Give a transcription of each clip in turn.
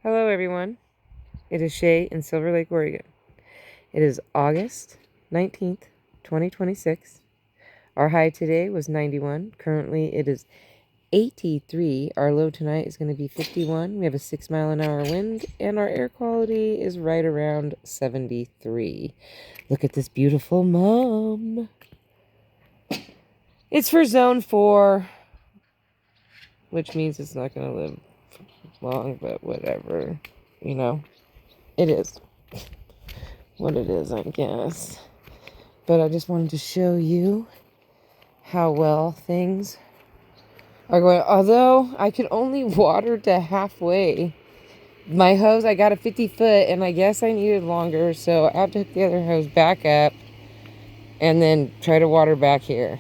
Hello, everyone. It is Shay in Silver Lake, Oregon. It is August 19th, 2026. Our high today was 91. Currently, it is 83. Our low tonight is going to be 51. We have a 6-mile-an-hour wind, and our air quality is right around 73. Look at this beautiful mom. It's for zone 4, which means it's not going to live long, but whatever. You know, it is what it is, I guess. But I just wanted to show you how well things are going. Although I could only water to halfway. My hose, I got a 50-foot, and I guess I needed longer, so I have to hook the other hose back up and then try to water back here.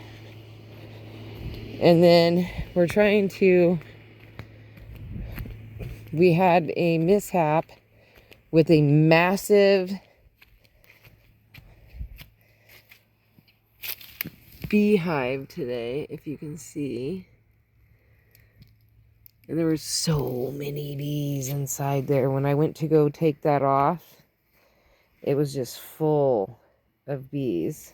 And then we're trying to... We had a mishap with a massive beehive today, if you can see. And there were so many bees inside there. When I went to go take that off, it was just full of bees.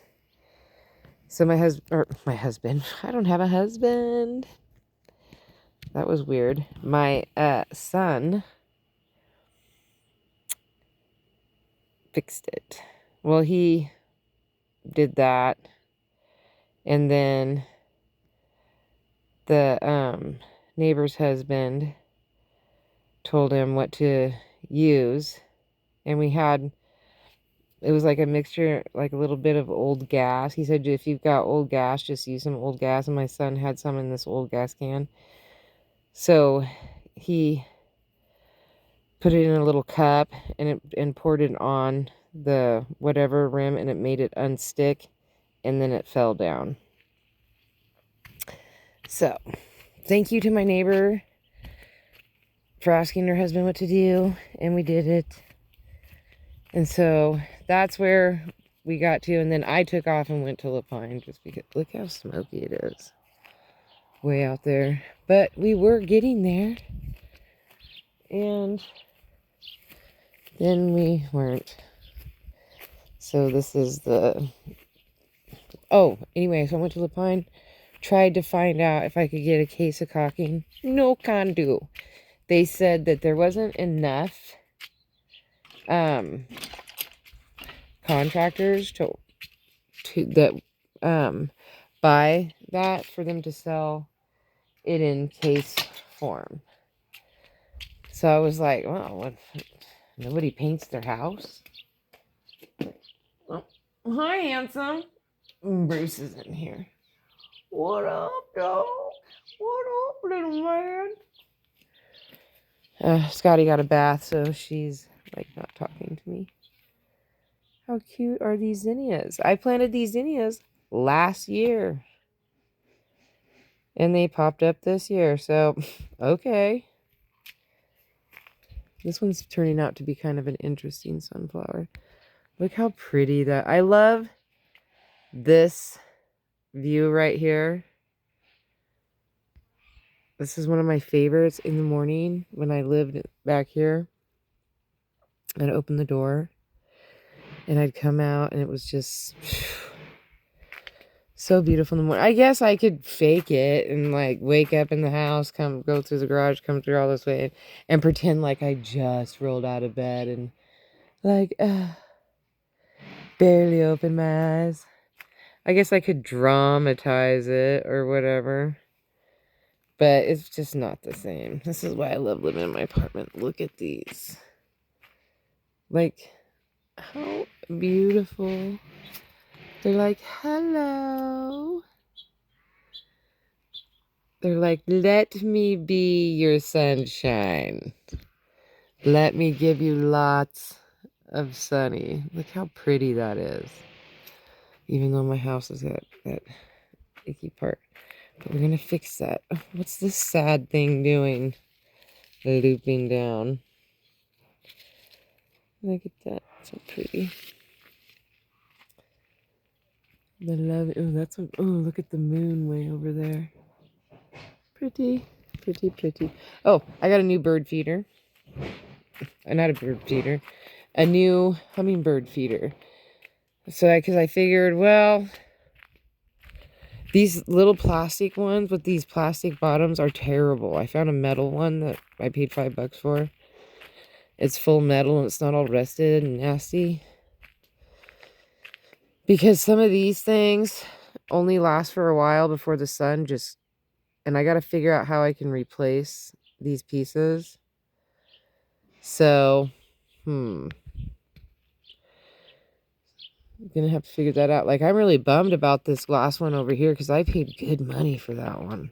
So my husband, I don't have a husband. That was weird. My son fixed it. Well, he did that. And then the neighbor's husband told him what to use. And it was like a mixture, like a little bit of old gas. He said, if you've got old gas, just use some old gas. And my son had some in this old gas can. So he put it in a little cup and poured it on the whatever rim, and it made it unstick, and then it fell down. So thank you to my neighbor for asking her husband what to do, and we did it. And so that's where we got to, and then I took off and went to La Pine just because look how smoky it is way out there. But we were getting there, and then we weren't. So this is anyway, so I went to La Pine, tried to find out if I could get a case of caulking. No can do. They said that there wasn't enough contractors to buy that for them to sell it in case form. So I was like, well, what, nobody paints their house? Oh, hi, handsome. Bruce is in here. What up, dog? What up, little man? Scotty got a bath, so she's like not talking to me. How cute are these zinnias? I planted these zinnias last year, and they popped up this year, so okay. This one's turning out to be kind of an interesting sunflower. Look how pretty that... I love this view right here. This is one of my favorites in the morning when I lived back here. I'd open the door and I'd come out, and it was just so beautiful in the morning. I guess I could fake it and like wake up in the house, go through the garage, come through all this way, and pretend like I just rolled out of bed and like barely opened my eyes. I guess I could dramatize it or whatever, but it's just not the same. This is why I love living in my apartment. Look at these. Like, how beautiful. They're like, hello. They're like, let me be your sunshine. Let me give you lots of sunny. Look how pretty that is. Even though my house is at that icky part. But we're going to fix that. What's this sad thing doing? Looping down. Look at that. So pretty. The love. Oh, that's a... Oh, look at the moon way over there. Pretty. Pretty, pretty. Oh, I got a new bird feeder. not a bird feeder, a new hummingbird feeder. So because I figured, well, these little plastic ones with these plastic bottoms are terrible. I found a metal one that I paid $5 for. It's full metal and it's not all rusted and nasty. Because some of these things only last for a while before the sun just... And I got to figure out how I can replace these pieces. So, I'm gonna have to figure that out. Like, I'm really bummed about this last one over here because I paid good money for that one.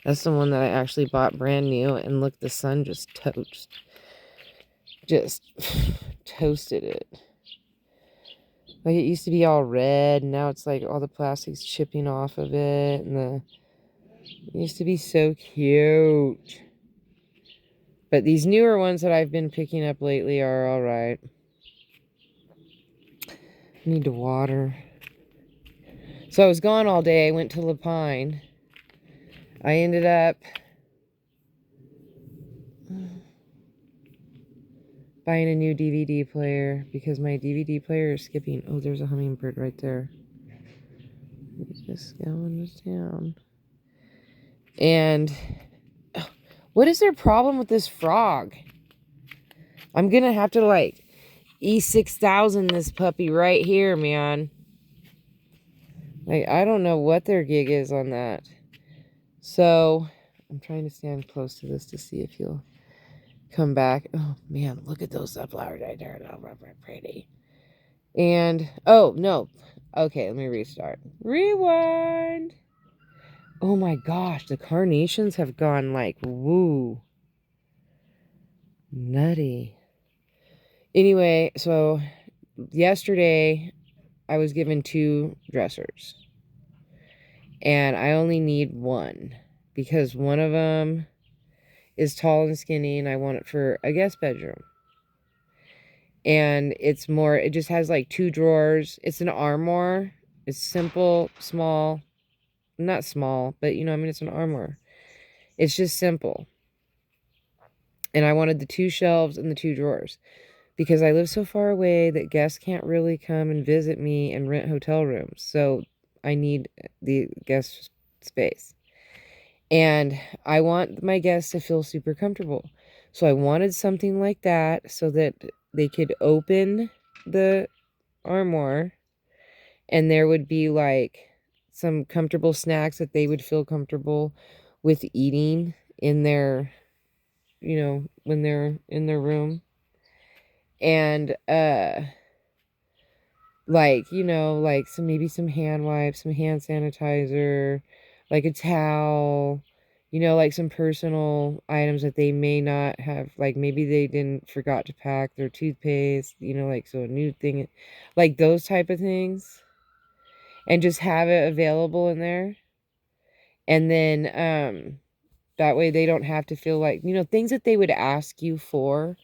That's the one that I actually bought brand new, and look, the sun just toasted it. Like, it used to be all red, and now it's like all the plastic's chipping off of it, and it used to be so cute. But these newer ones that I've been picking up lately are all right. I need to water. So I was gone all day. I went to La Pine. I ended up buying a new DVD player because my DVD player is skipping. Oh, there's a hummingbird right there. He's just going to town. And what is their problem with this frog? I'm going to have to like E6000 this puppy right here, man. Like, I don't know what their gig is on that. So I'm trying to stand close to this to see if he'll come back. Oh man, look at those sunflowers right there. They're pretty. And oh no. Okay, let me restart. Rewind. Oh my gosh, the carnations have gone like woo. Nutty. Anyway, so yesterday I was given 2 dressers. And I only need one because one of them is tall and skinny and I want it for a guest bedroom. And it just has like 2 drawers. It's an armoire. It's simple, small, not small, but you know, I mean, it's an armoire. It's just simple. And I wanted the 2 shelves and the 2 drawers because I live so far away that guests can't really come and visit me and rent hotel rooms. So I need the guest space. And I want my guests to feel super comfortable. So I wanted something like that so that they could open the armoire and there would be like some comfortable snacks that they would feel comfortable with eating in their, you know, when they're in their room. And like, you know, like maybe some hand wipes, some hand sanitizer, like a towel, you know, like some personal items that they may not have, like maybe they forgot to pack their toothpaste, you know, like, so a new thing, like those type of things, and just have it available in there. And then that way they don't have to feel like, you know, things that they would ask you for.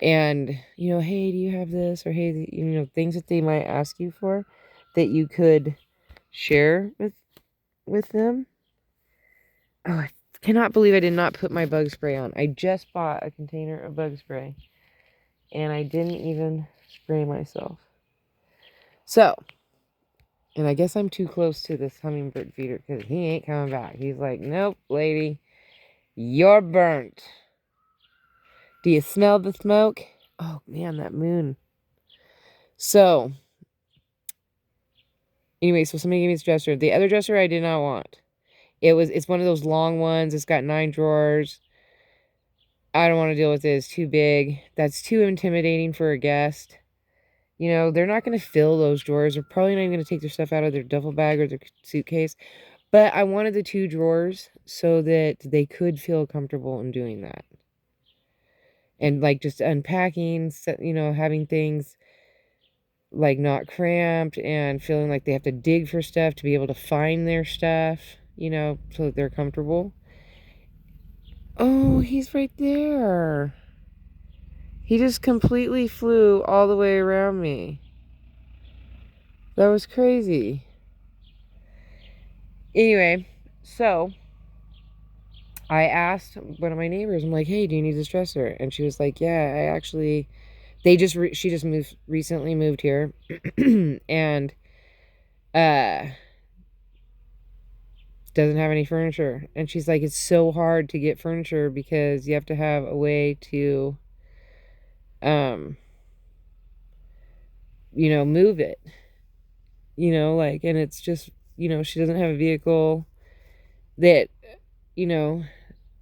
And, you know, hey, do you have this? Or hey, you know, things that they might ask you for that you could share with them. Oh, I cannot believe I did not put my bug spray on. I just bought a container of bug spray and I didn't even spray myself. So, and I guess I'm too close to this hummingbird feeder because he ain't coming back. He's like, nope, lady, you're burnt. Do you smell the smoke? Oh man, that moon. So anyway, so somebody gave me this dresser. The other dresser I did not want. It's one of those long ones. It's got 9 drawers. I don't want to deal with it. It's too big. That's too intimidating for a guest. You know, they're not going to fill those drawers. They're probably not even going to take their stuff out of their duffel bag or their suitcase. But I wanted the 2 drawers so that they could feel comfortable in doing that. And like just unpacking, you know, having things like not cramped and feeling like they have to dig for stuff to be able to find their stuff, you know, so that they're comfortable. Oh, he's right there. He just completely flew all the way around me. That was crazy. Anyway, so I asked one of my neighbors, I'm like, hey, do you need this dresser? And she was like, yeah, I actually, she just recently moved here. And, doesn't have any furniture. And she's like, it's so hard to get furniture because you have to have a way to, move it, like, and it's just, she doesn't have a vehicle that,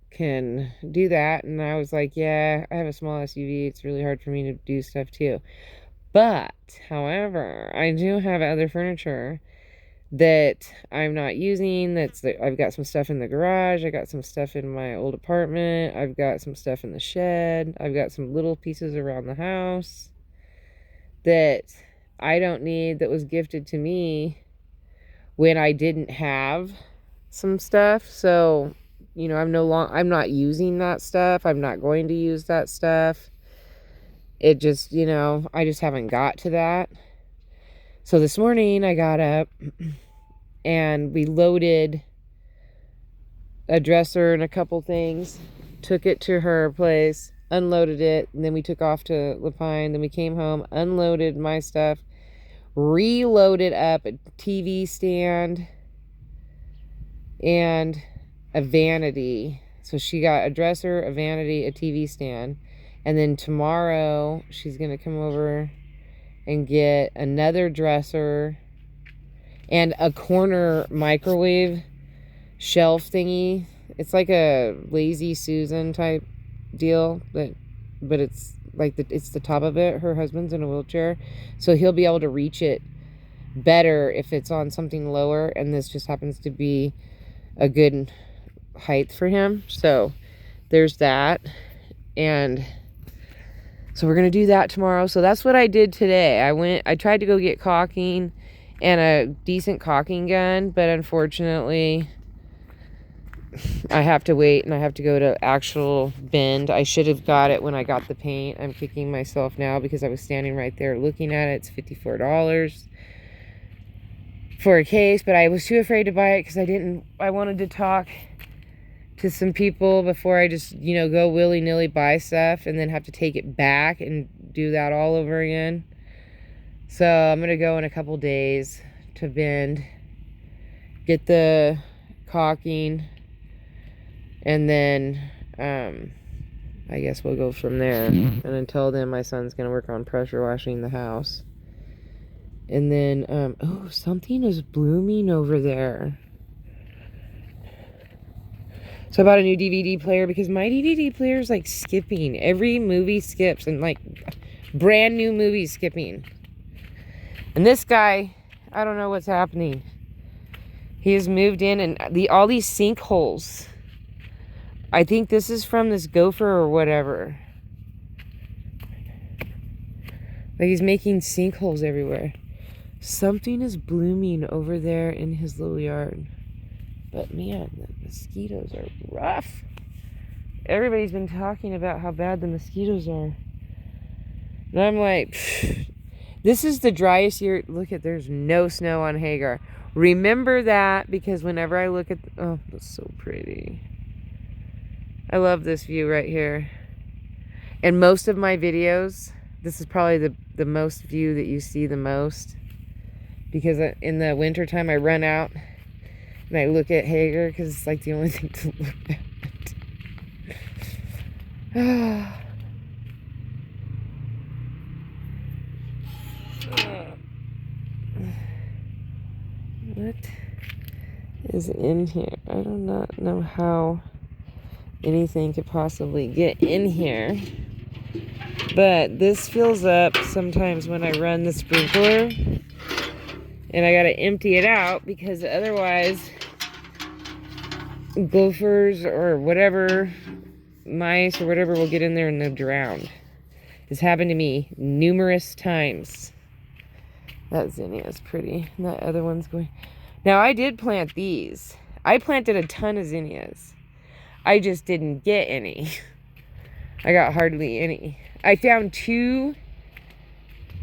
can do that. And I was like, yeah, I have a small SUV. It's really hard for me to do stuff too. But, however, I do have other furniture that I'm not using. I've got some stuff in the garage. I got some stuff in my old apartment. I've got some stuff in the shed. I've got some little pieces around the house that I don't need, that was gifted to me when I didn't have some stuff. So, I'm not using that stuff. I'm not going to use that stuff. It just, I just haven't got to that. So this morning I got up and we loaded a dresser and a couple things, took it to her place, unloaded it, and then we took off to La Pine. Then we came home, unloaded my stuff, reloaded up a TV stand and a vanity. So she got a dresser, a vanity, a TV stand. And then tomorrow she's going to come over and get another dresser and a corner microwave shelf thingy. It's like a Lazy Susan type deal, but it's like it's the top of it. Her husband's in a wheelchair, so he'll be able to reach it better if it's on something lower, and this just happens to be a good height for him. So there's that. And so we're gonna do that tomorrow. So that's what I did today. I tried to go get caulking and a decent caulking gun, but unfortunately I have to wait and I have to go to actual Bend. I should have got it when I got the paint. I'm kicking myself now because I was standing right there looking at it. It's $54 for a case, but I was too afraid to buy it because I wanted to talk to some people before I just, go willy-nilly buy stuff and then have to take it back and do that all over again. So I'm going to go in a couple days to Bend, get the caulking, and then I guess we'll go from there. And until then, my son's going to work on pressure washing the house. And then, oh, something is blooming over there. So I bought a new DVD player because my DVD player is like skipping. Every movie skips, and like brand new movies skipping. And this guy, I don't know what's happening. He has moved in and all these sinkholes. I think this is from this gopher or whatever. Like he's making sinkholes everywhere. Something is blooming over there in his little yard. But man, the mosquitoes are rough. Everybody's been talking about how bad the mosquitoes are. And I'm like, this is the driest year. Look there's no snow on Hagar. Remember that, because whenever I look at, oh, that's so pretty. I love this view right here. And most of my videos, this is probably the most view that you see the most. Because in the wintertime, I run out and I look at Hagar because it's like the only thing to look at. What is in here? I do not know how anything could possibly get in here. But this fills up sometimes when I run the sprinkler. And I gotta empty it out because otherwise gophers or whatever, mice or whatever will get in there and they'll drown. It's happened to me numerous times. That zinnia is pretty. And that other one's going. Now I did plant these. I planted a ton of zinnias. I just didn't get any. I got hardly any. I found 2,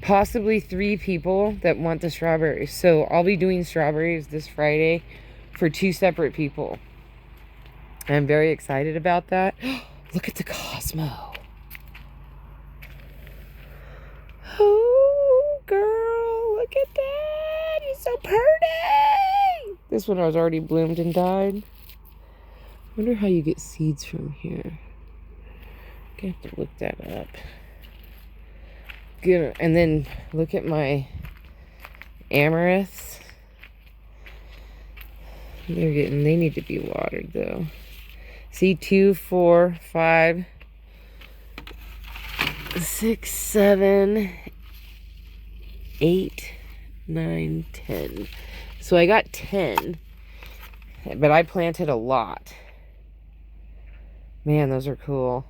possibly 3 people that want the strawberries. So I'll be doing strawberries this Friday for 2 separate people. I'm very excited about that. Look at the Cosmo. Oh, girl, look at that. He's so pretty. This one was already bloomed and died. Wonder how you get seeds from here. I have to look that up. Good. And then look at my amaranths. They need to be watered though. See, 2, 4, 5, 6, 7, 8, 9, 10. So I got 10, but I planted a lot. Man, those are cool.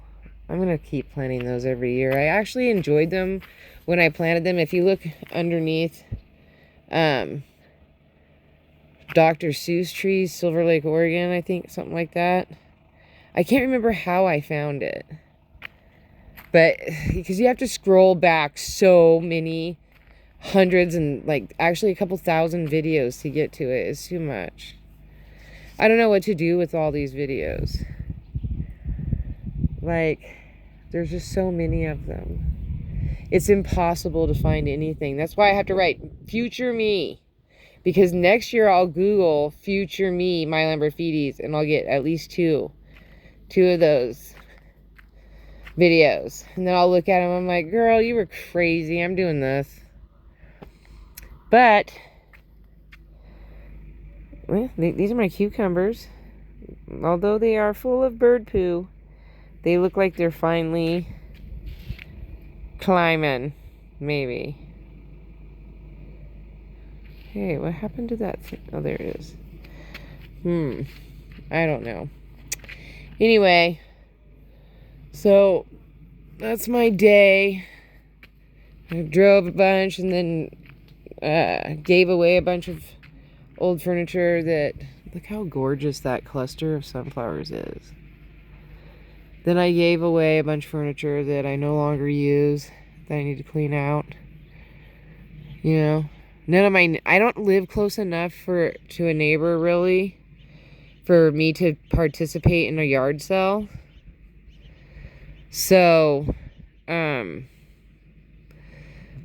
I'm going to keep planting those every year. I actually enjoyed them when I planted them. If you look underneath Dr. Seuss trees, Silver Lake, Oregon, I think, something like that. I can't remember how I found it. But, because you have to scroll back so many hundreds and, like, actually a couple thousand videos to get to it. It's too much. I don't know what to do with all these videos. Like, there's just so many of them. It's impossible to find anything. That's why I have to write future me. Because next year I'll Google future me, my Lamborghinis, and I'll get at least two of those videos. And then I'll look at them, I'm like, girl, you were crazy. I'm doing this. But, well, these are my cucumbers. Although they are full of bird poo, they look like they're finally climbing, maybe. Hey, what happened to that thing? Oh, there it is. I don't know. Anyway, so that's my day. I drove a bunch and then gave away a bunch of old furniture that, look how gorgeous that cluster of sunflowers is. Then I gave away a bunch of furniture that I no longer use, that I need to clean out. You know, I don't live close enough to a neighbor really for me to participate in a yard sale. So, like,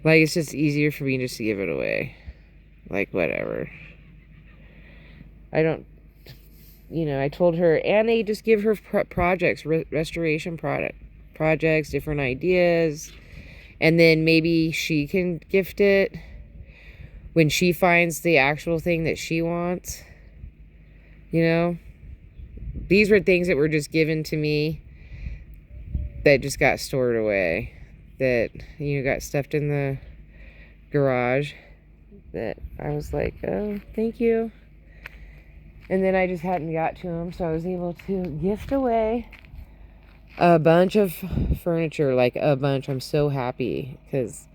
it's just easier for me just to give it away. Like, whatever. I don't, I told her, and they just give her projects, restoration projects, different ideas, and then maybe she can gift it when she finds the actual thing that she wants. These were things that were just given to me that just got stored away, that, got stuffed in the garage, that I was like, oh, thank you. And then I just hadn't got to them, so I was able to gift away a bunch of furniture, like a bunch. I'm so happy because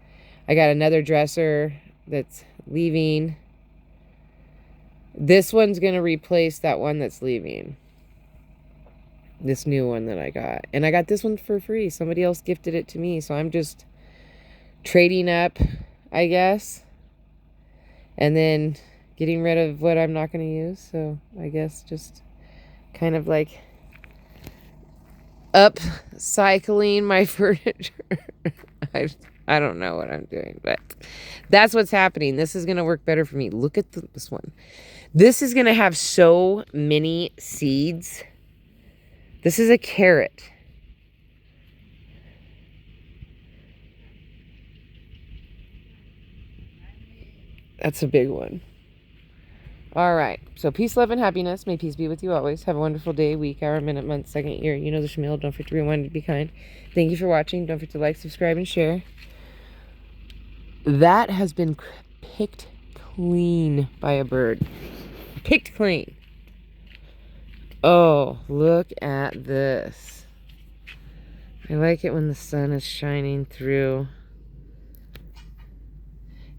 I got another dresser that's leaving. This one's going to replace that one that's leaving. This new one that I got. And I got this one for free. Somebody else gifted it to me, so I'm just trading up, I guess. And then getting rid of what I'm not going to use. So I guess just kind of like upcycling my furniture. I don't know what I'm doing, but that's what's happening. This is going to work better for me. Look at this one. This is going to have so many seeds. This is a carrot. That's a big one. All right. So peace, love, and happiness. May peace be with you always. Have a wonderful day, week, hour, minute, month, second, year. You know the Shamil. Don't forget to rewind, to be kind. Thank you for watching. Don't forget to like, subscribe, and share. That has been picked clean by a bird. Picked clean. Oh, look at this. I like it when the sun is shining through.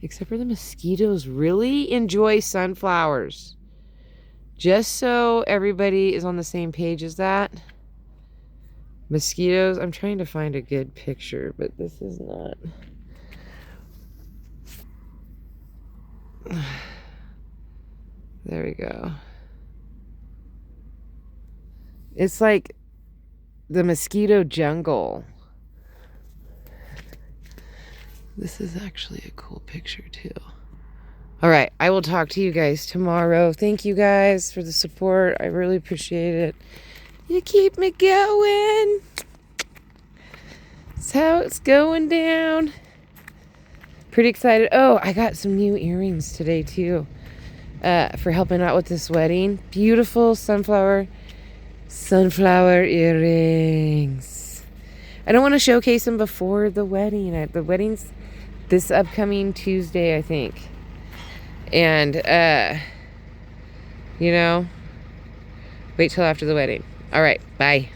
Except for the mosquitoes really enjoy sunflowers. Just so everybody is on the same page as that. Mosquitoes, I'm trying to find a good picture, but this is not. There we go. It's like the mosquito jungle. This is actually a cool picture too. All right, I will talk to you guys tomorrow. Thank you guys for the support. I really appreciate it. You keep me going. That's how it's going down. Pretty excited. Oh, I got some new earrings today too, for helping out with this wedding. Beautiful sunflower earrings. I don't want to showcase them before the wedding. The wedding's this upcoming Tuesday, I think. And, you know, wait till after the wedding. All right, bye.